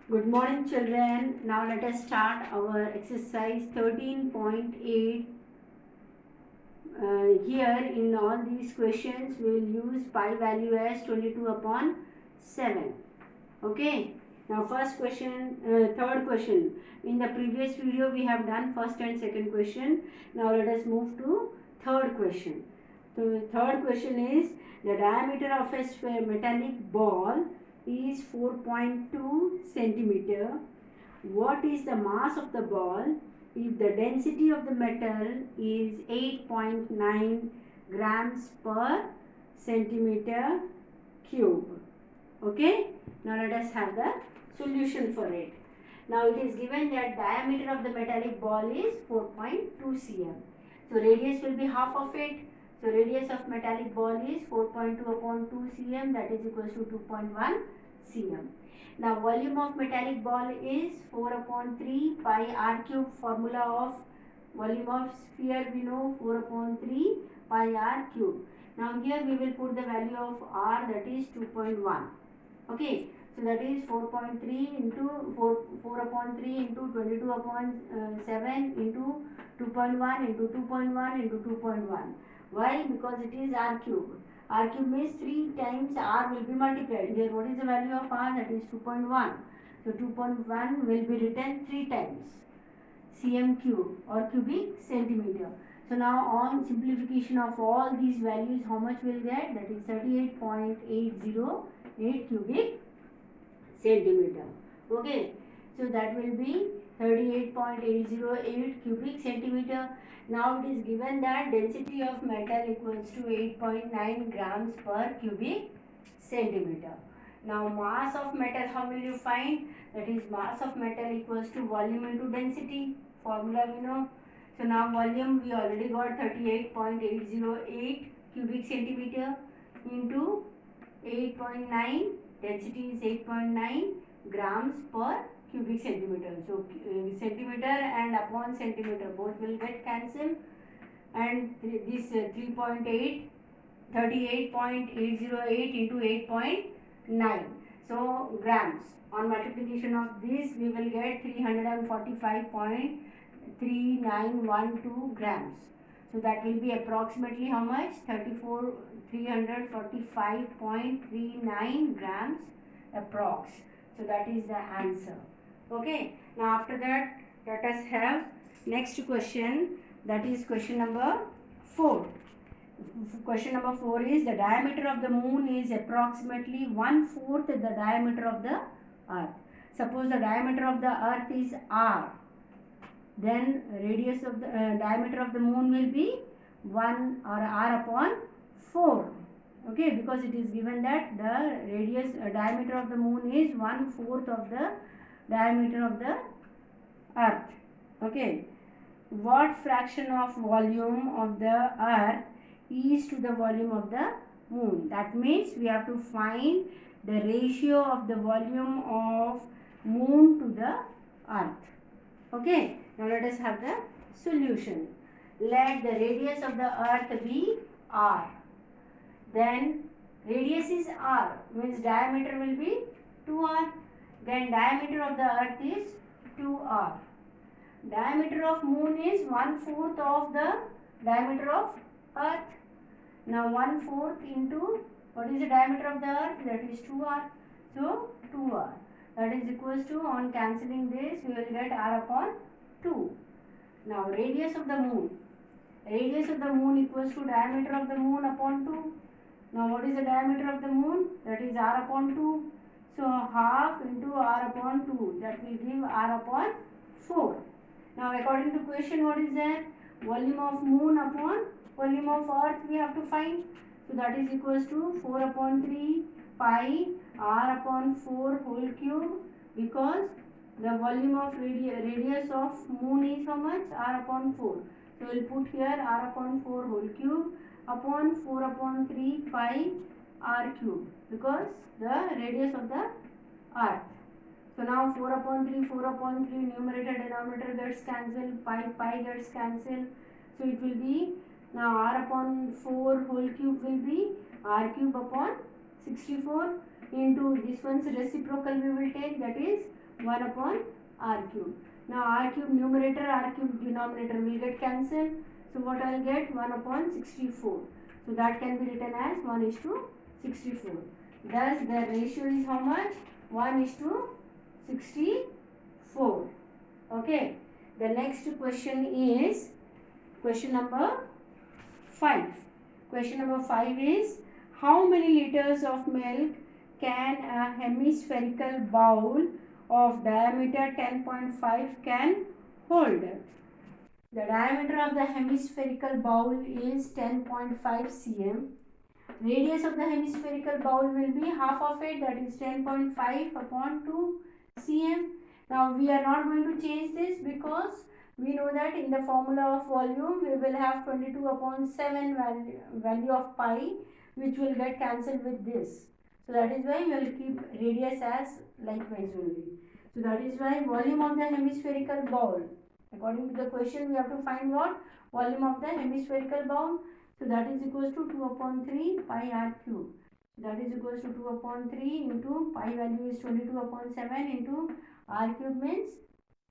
Good morning, children. Now let us start our exercise 13.8. Here in all these questions, we will use pi value as 22 upon 7. Okay. Now third question. In the previous video, we have done first and second question. Now let us move to third question. So the third question is the diameter of a metallic ball is 4.2 centimeter. What is the mass of the ball if the density of the metal is 8.9 grams per centimeter cube? Okay, now let us have the solution for it. Now it is given that diameter of the metallic ball is 4.2 cm. So radius will be half of it. So radius of metallic ball is 4.2 upon 2 cm, that is equals to 2.1 cm. Now volume of metallic ball is 4 upon 3 pi r cube. Formula of volume of sphere we know 4 upon 3 pi r cube. Now here we will put the value of r, that is 2.1. Okay, so that is 4.3 into 4 upon 3 into 22 upon 7 into 2.1 into 2.1 into 2.1. Why? Because it is r cube. R cube means 3 times r will be multiplied. Here what is the value of r? That is 2.1. So 2.1 will be written 3 times cm cube or cubic centimeter. So now on simplification of all these values, how much will get? That is 38.808 cubic centimeter. Okay, so that will be 38.808 cubic centimeter. Now it is given that density of metal equals to 8.9 grams per cubic centimeter. Now mass of metal, how will you find? That is mass of metal equals to volume into density. Formula we know. So now volume we already got 38.808 cubic centimeter into 8.9, density is 8.9 grams per cubic centimeter. So centimeter and upon centimeter both will get cancelled, and this 3.8 38.808 into 8.9, so grams. On multiplication of this we will get 345.3912 grams. So that will be approximately how much? 345.39 grams approx. So that is the answer. Okay, now after that let us have next question, that is question number 4. Question number 4 is the diameter of the moon is approximately 1/4 the diameter of the earth. Suppose the diameter of the earth is r, then radius of the diameter of the moon will be 1 or r upon 4. Okay, because it is given that the radius diameter of the moon is 1/4 of the diameter of the earth. Okay, what fraction of volume of the earth is to the volume of the moon? That means we have to find the ratio of the volume of moon to the earth. Okay, now let us have the solution. Let the radius of the earth be r. Then radius is r, means diameter will be 2r. Then diameter of the earth is 2r. Diameter of moon is 1/4 of the diameter of earth. Now 1/4 into what is the diameter of the earth? That is 2r. So 2r. That is equals to, on cancelling this we will get r upon 2. Now radius of the moon. Radius of the moon equals to diameter of the moon upon 2. Now what is the diameter of the moon? That is r upon 2. So half into r upon 2, that will give r upon 4. Now according to question, what is there? Volume of moon upon volume of earth we have to find. So that is equals to 4 upon 3 pi r upon 4 whole cube, because the volume of radius of moon is how much? R upon 4. So we will put here r upon 4 whole cube upon 4 upon 3 pi r cube, because the radius of the earth. So now 4 upon 3, numerator denominator gets cancelled, pi gets cancelled. So it will be, now r upon 4 whole cube will be r cube upon 64 into this one's reciprocal we will take, that is 1 upon r cube. Now r cube numerator, r cube denominator will get cancelled. So what I will get? 1 upon 64. So that can be written as 1 is to 64. Thus the ratio is how much? 1 is to 64. Okay. The next question is question number 5. Question number 5 is, how many liters of milk can a hemispherical bowl of diameter 10.5 can hold? The diameter of the hemispherical bowl is 10.5 cm. Radius of the hemispherical bowl will be half of it, that is 10.5 upon 2 cm. Now we are not going to change this because we know that in the formula of volume we will have 22 upon 7 value of pi, which will get cancelled with this. So that is why we will keep radius as likewise only. So that is why volume of the hemispherical bowl, according to the question we have to find what? Volume of the hemispherical bowl. So that is equals to 2 upon 3 pi r cube. That is equals to 2 upon 3 into pi value is 22 upon 7 into r cube means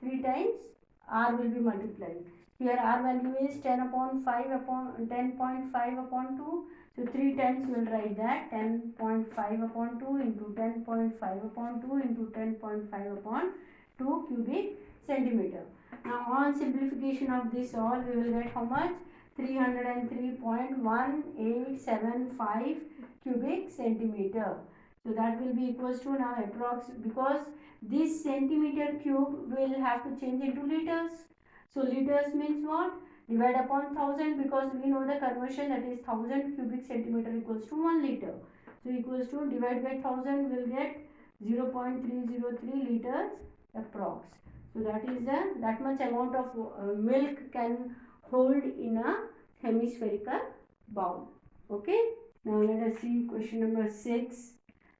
3 times r will be multiplied. Here r value is 10 upon 5 upon 10.5 upon 2. So 3 times we will write that 10.5 upon 2 into 10.5 upon 2 into 10.5 upon 2 cubic centimeter. Now on simplification of this all, we will get how much? 303.1875 cubic centimeter. So that will be equals to now approx, because this centimeter cube will have to change into liters. So liters means what? Divide upon 1000, because we know the conversion, that is 1000 cubic centimeter equals to 1 liter. So equals to divide by 1000 will get 0.303 liters approx. So that is that much amount of milk can hold in a hemispherical bowl. Okay. Now let us see question number 6.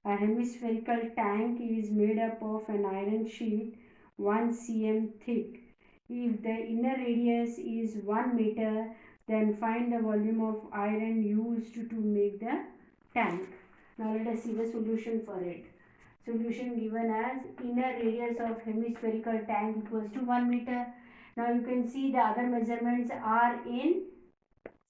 A hemispherical tank is made up of an iron sheet 1 cm thick. If the inner radius is 1 meter, then find the volume of iron used to make the tank. Now let us see the solution for it. Solution given as inner radius of hemispherical tank equals to 1 meter. Now you can see the other measurements are in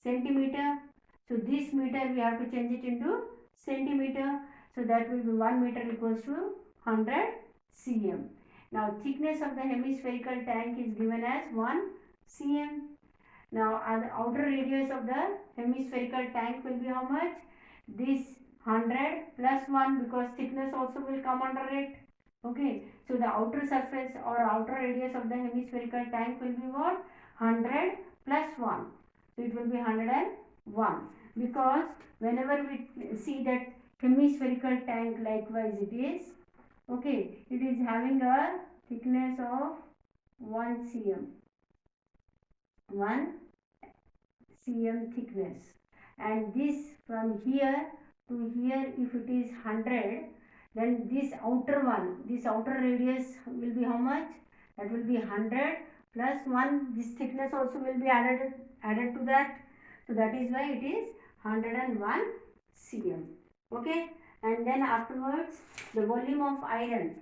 centimeter. So this meter we have to change it into centimeter. So that will be 1 meter equals to 100 cm. Now thickness of the hemispherical tank is given as 1 cm. Now the outer radius of the hemispherical tank will be how much? This 100 plus 1, because thickness also will come under it. Okay. So the outer surface or outer radius of the hemispherical tank will be what? 100 plus 1. So it will be 101, because whenever we see that hemispherical tank, likewise it is, okay, it is having a thickness of 1 cm. 1 cm thickness, and this from here to here, if it is 100, then this outer one, this outer radius will be how much? That will be 100 plus 1. This thickness also will be added to that. So that is why it is 101 cm. Okay. And then afterwards, the volume of iron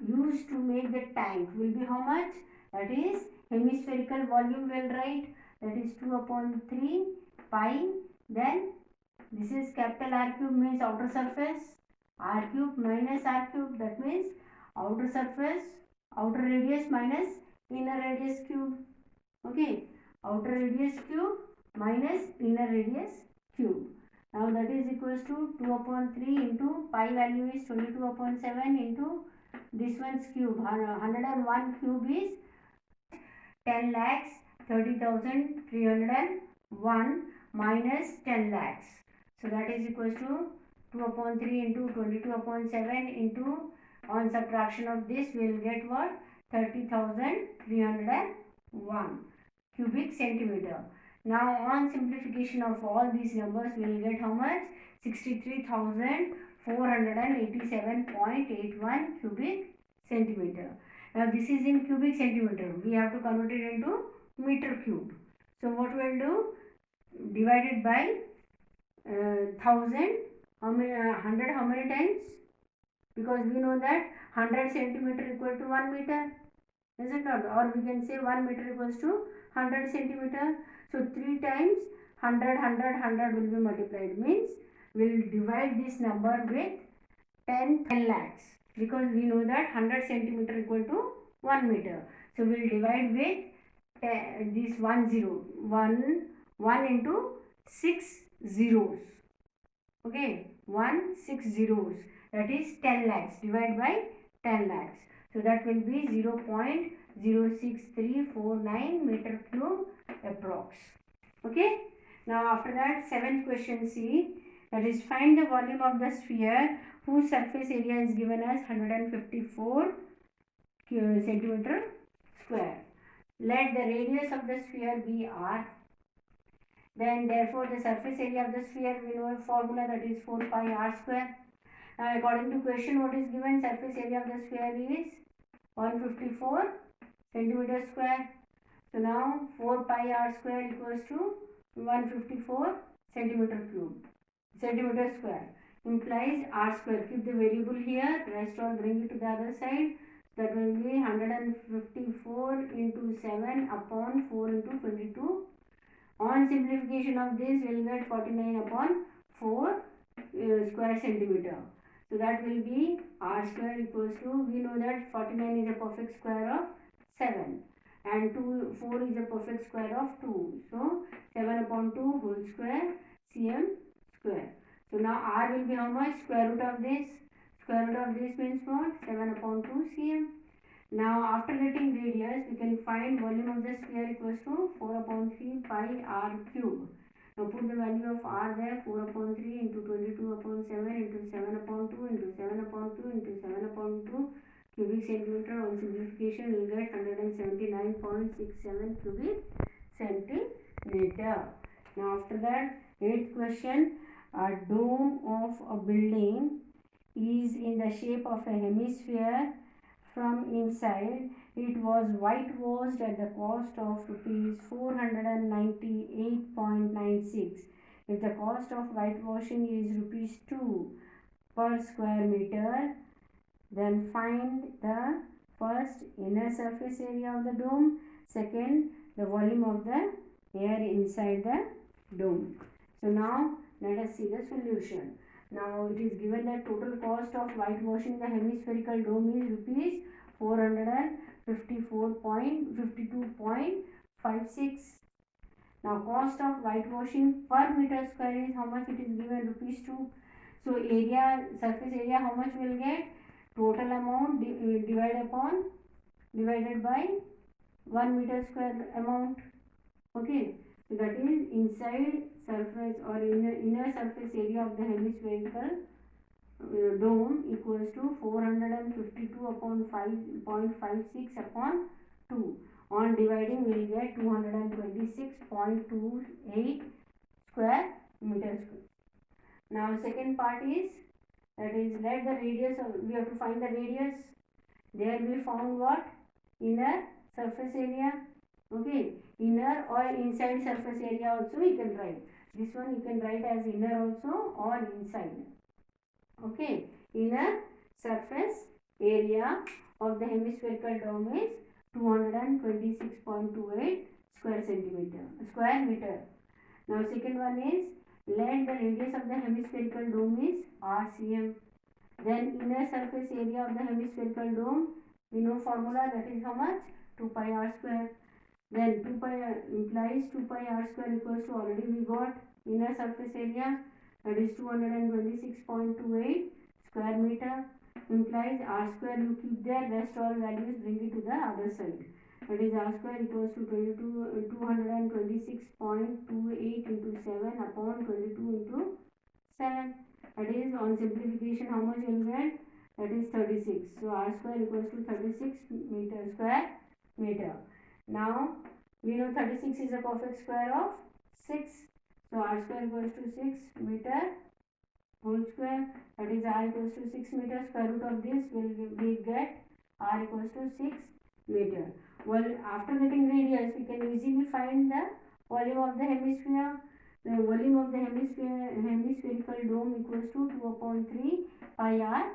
used to make the tank will be how much? That is hemispherical volume will write, that is 2 upon 3 pi. Then this is capital R cube means outer surface, R cube minus R cube, that means outer surface, outer radius minus inner radius cube. Okay, outer radius cube minus inner radius cube. Now that is equals to 2 upon 3 into pi value is 22 upon 7 into this one's cube. 101 cube is 10 lakhs 30,301 minus 10 lakhs. So that is equals to 2 upon 3 into 22 upon 7 into, on subtraction of this we will get what? 30,301 cubic centimeter. Now on simplification of all these numbers we will get how much? 63,487.81 cubic centimeter. Now this is in cubic centimeter. We have to convert it into meter cube. So what we will do? Divided by 1000. How many 100? How many times? Because we know that 100 centimeter equal to 1 meter, is it not? Or we can say 1 meter equals to 100 centimeter. So 3 times 100 will be multiplied, means we will divide this number with 10 lakhs, because we know that 100 centimeter equal to 1 meter. So we will divide with this 1 into 6 zeros. Okay, 6 zeros, that is 10 lakhs. Divide by 10 lakhs. So that will be 0.06349 meter cube approx. Okay. Now after that, seventh question C, that is find the volume of the sphere whose surface area is given as 154 centimeter square. Let the radius of the sphere be r. Then therefore the surface area of the sphere, we know a formula, that is 4 pi r square. Now according to question, what is given? Surface area of the sphere is 154 centimeter square. So now 4 pi r square equals to 154 centimeter square, implies r square. Keep the variable here, rest all bring it to the other side. That will be 154 into 7 upon 4 into 22. On simplification of this, we will get 49 upon 4 square centimeter. So that will be r square equals to, we know that 49 is a perfect square of 7 and 4 is a perfect square of 2. So 7 upon 2 whole square cm square. So now r will be how much? Square root of this. Square root of this means what? 7 upon 2 cm. Now after getting radius, we can find volume of the sphere equals to 4 upon 3 pi r cube. Now put the value of r there, 4 upon 3 into 22 upon 7 into 7 upon 2 into 7 upon 2 into 7 upon 2 cubic centimeter. On simplification, we will get 179.67 cubic centimeter. Now after that, 8th question, a dome of a building is in the shape of a hemisphere. From inside, it was whitewashed at the cost of rupees 498.96. If the cost of whitewashing is rupees 2 per square meter, then find the first inner surface area of the dome, second the volume of the air inside the dome. So now let us see the solution. Now it is given that total cost of whitewashing the hemispherical dome is rupees 454.52.56. Now cost of whitewashing per meter square is how much? It is given rupees 2. So area, surface area, how much we will get? Total amount divided by 1 meter square amount. Okay, so that is inside surface or inner surface area of the hemispherical dome equals to 452 upon 5.56 upon 2. On dividing, we will get 226.28 square meters. Now second part is, that is, let the radius of, we have to find the radius. There we found what? Inner surface area. Okay, inner or inside surface area also you can write. This one you can write as inner also or inside. Okay, inner surface area of the hemispherical dome is 226.28 square meter. Now second one is, let the radius of the hemispherical dome is RCM. Then inner surface area of the hemispherical dome, we know formula, that is how much? 2 pi r square. Then 2 pi implies 2 pi r square equals to, already we got inner surface area, that is 226.28 square meter, implies r square you keep there, rest all values bring it to the other side. That is r square equals to 226.28 into 7 upon 22 into 7. That is, on simplification, how much you will get? That is 36. So r square equals to 36 square meter. Now we know 36 is a perfect square of 6. So r square equals to 6 meter whole square, that is r equals to 6 meter. Square root of this will we get r equals to 6 meter. Well, after getting radius, we can easily find the volume of the hemisphere. The volume of the hemispherical dome equals to 2 upon 3 pi r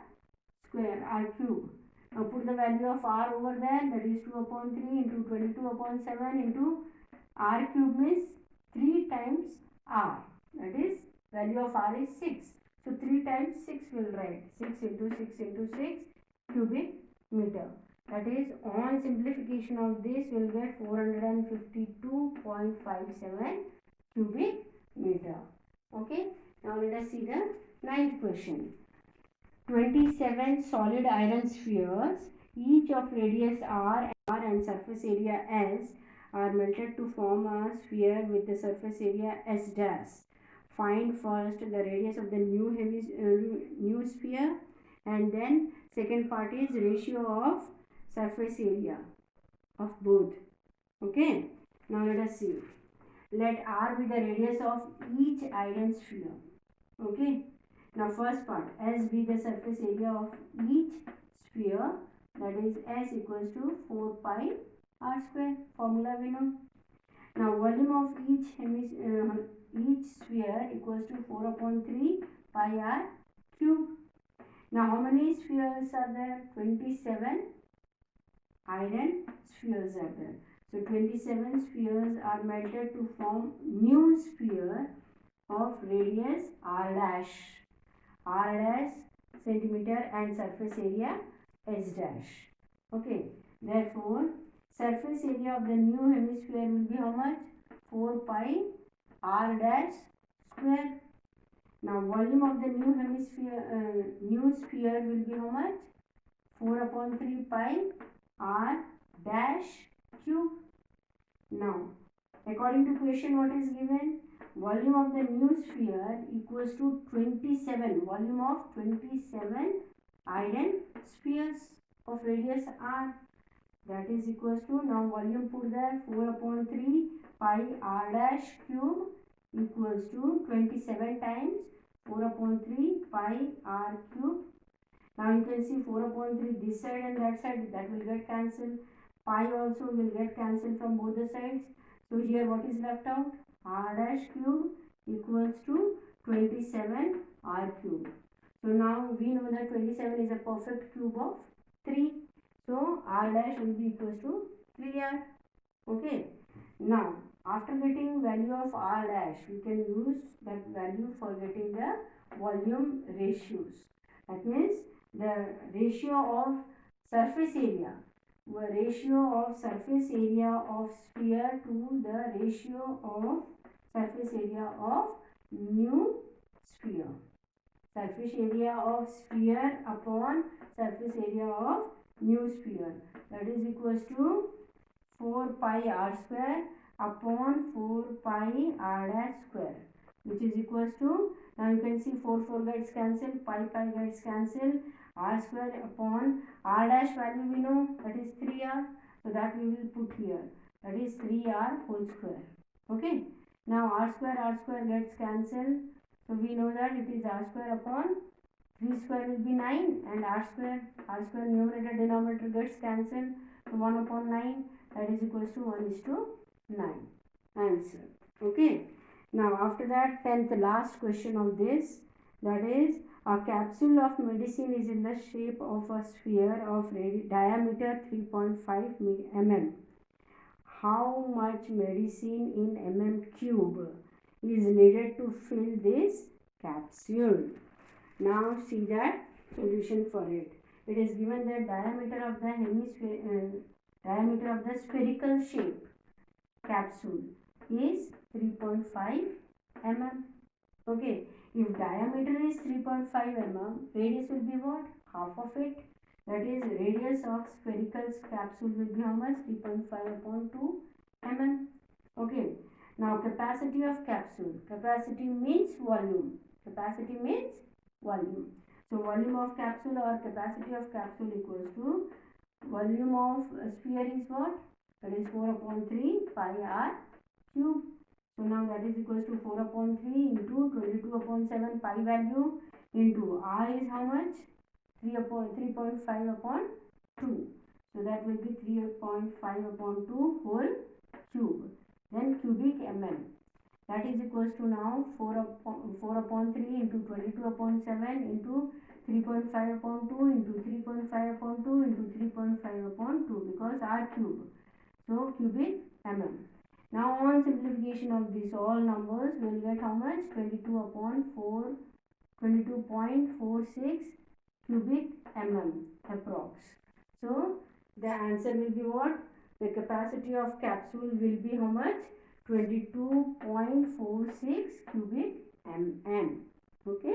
square r cube. Now put the value of r over there, that is 2 upon 3 into 22 upon 7 into r cube means 3 times r, that is value of r is 6. So 3 times 6 will write 6 into 6 into 6 cubic meter. That is, on simplification of this we will get 452.57 cubic meter. Okay, now let us see the ninth question. 27 solid iron spheres, each of radius r and surface area s, are melted to form a sphere with the surface area s dash. Find first the radius of the new sphere, and then second part is ratio of surface area of both. Okay, now let us see. Let r be the radius of each iron sphere. Okay, now first part, S be the surface area of each sphere, that is S equals to 4 pi r square, formula we know. Now volume of each sphere equals to 4 upon 3 pi r cube. Now how many spheres are there? 27 iron spheres are there. So 27 spheres are melted to form new sphere of radius r dash centimeter and surface area s dash. Okay, therefore surface area of the new hemisphere will be how much? 4 pi r dash square. Now volume of the new sphere will be how much? 4 upon 3 pi r dash cube. Now according to question, what is given? Volume of the new sphere equals to 27, volume of 27 iron spheres of radius r, that is equals to, now volume put there, 4 upon 3 pi r dash cube equals to 27 times 4 upon 3 pi r cube. Now you can see 4 upon 3 this side and that side, that will get cancelled. Pi also will get cancelled from both the sides. So here what is left out? R dash cube equals to 27 r cube. So now we know that 27 is a perfect cube of 3. So r dash will be equals to 3r. Okay. Now after getting value of r dash, we can use that value for getting the volume ratios. That means the ratio of surface area of sphere to the ratio of surface area of new sphere. Surface area of sphere upon surface area of new sphere, that is equals to 4 pi r square upon 4 pi r dash square, which is equals to, now you can see 4 gets cancelled, pi gets cancelled, r square upon r dash value we know, that is 3r, so that we will put here, that is 3r whole square. Okay, now r square gets cancelled, so we know that it is r square upon 3 square will be 9, and r square numerator denominator gets cancelled, so 1 upon 9, that is equals to 1:9. Answer. Okay, now after that, 10th last question of this, that is, a capsule of medicine is in the shape of a sphere of diameter 3.5 mm. How much medicine in mm³ is needed to fill this capsule? Now see that solution for it. It is given that diameter of the spherical shape capsule is 3.5 mm. Okay, if diameter is 3.5 mm, radius will be what? Half of it. That is, radius of spherical capsule will be how much? 3.5 upon 2 mm. Okay, now capacity of capsule. Capacity means volume. So volume of capsule or capacity of capsule equals to volume of sphere is what? That is 4 upon 3 pi r cube. So now that is equals to 4 upon 3 into 22 upon 7 pi value into r is how much? 3.5 upon 2. So that will be 3.5 upon 2 whole cube. Then cubic mm. That is equals to now 4 upon 3 into 22 upon 7 into 3.5 upon 2 into 3.5 upon 2 into 3.5 upon 2 because r cube. So cubic mm. Now on simplification of these all numbers, we will get how much? 22 upon 4, 22.46 cubic mm approx. So the answer will be what? The capacity of capsule will be how much? 22.46 cubic mm. Okay.